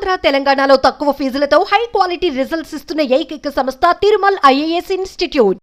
ఆంధ్ర తెలంగాణలో తక్కువ ఫీజులతో high quality results ఇస్తున్న ఏకైక సంస్థ తిరుమల్ ఐఏఎస్ ఇన్స్టిట్యూట్.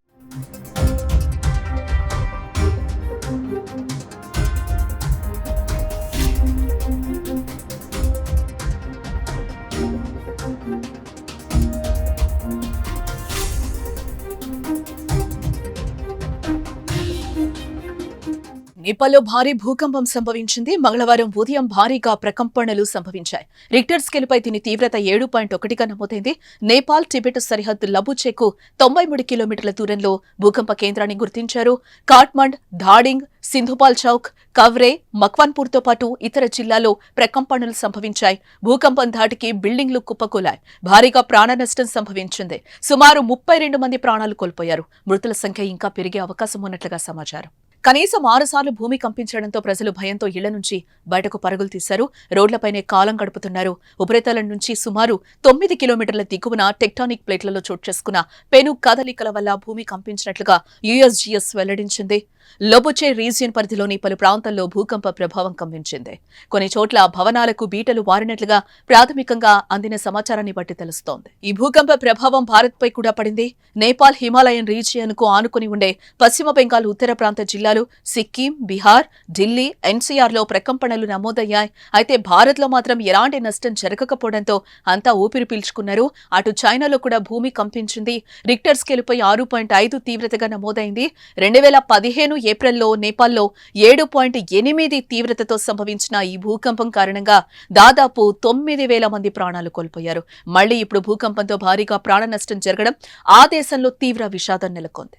నేపాల్లో భారీ భూకంపం సంభవించింది. మంగళవారం ఉదయం భారీగా ప్రకంపనలు సంభవించాయి. రిక్టర్ స్కేలుపై దీని తీవ్రత 7.1గా నమోదైంది. నేపాల్ టిబెట్ సరిహద్దు లబుచెకు 93 కిలోమీటర్ల దూరంలో భూకంప కేంద్రాన్ని గుర్తించారు. కాట్మండ్, ధాడింగ్, సింధుపాల్ చౌక్, కవ్రే, మక్వాన్పూర్తో పాటు ఇతర జిల్లాల్లో ప్రకంపనలు సంభవించాయి. భూకంపం ధాటికి బిల్డింగ్లు కుప్పకూలాయి. భారీగా ప్రాణ నష్టం సంభవించింది. సుమారు 32 మంది ప్రాణాలు కోల్పోయారు. మృతుల సంఖ్య ఇంకా పెరిగే అవకాశం ఉన్నట్లుగా సమాచారం. కనీసం 6 సార్లు భూమి కంపించడంతో ప్రజలు భయంతో ఇళ్ల నుంచి బయటకు పరుగులు తీశారు. రోడ్లపైనే కాలం గడుపుతున్నారు. ఉపరితలం నుంచి సుమారు 9 కిలోమీటర్ల దిగువన టెక్టానిక్ ప్లేట్లలో చోటు చేసుకున్న పెను కదలికల వల్ల భూమి కంపించినట్లుగా యుఎస్జిఎస్ వెల్లడించింది. లోబుచే రీజియన్ పరిధిలోని పలు ప్రాంతాల్లో భూకంప ప్రభావం కంపించింది. కొన్ని చోట్ల భవనాలకు బీటలు వారినట్లుగా ప్రాథమికంగా అందిన సమాచారాన్ని బట్టి తెలుస్తోంది. ఈ భూకంప ప్రభావం భారత్పై కూడా పడింది. నేపాల్ హిమాలయన్ రీజియన్ కు ఆనుకుని ఉండే పశ్చిమ బెంగాల్ ఉత్తర ప్రాంత జిల్లాలు, సిక్కిం, బీహార్, ఢిల్లీ, ఎన్సీఆర్లో ప్రకంపనలు నమోదయ్యాయి. అయితే భారత్లో మాత్రం ఎలాంటి నష్టం జరగకపోవడంతో అంతా ఊపిరి పీల్చుకున్నారు. అటు చైనాలో కూడా భూమి కంపించింది. రిక్టర్ స్కేలుపై 6.5 తీవ్రతగా నమోదైంది. 2015 ఏప్రిల్లో నేపాల్లో 7.8 తీవ్రతతో సంభవించిన ఈ భూకంపం కారణంగా దాదాపు 9,000 మంది ప్రాణాలు కోల్పోయారు. మళ్లీ ఇప్పుడు భూకంపంతో భారీగా ప్రాణ నష్టం జరగడం ఆ దేశంలో తీవ్ర విషాదం నెలకొంది.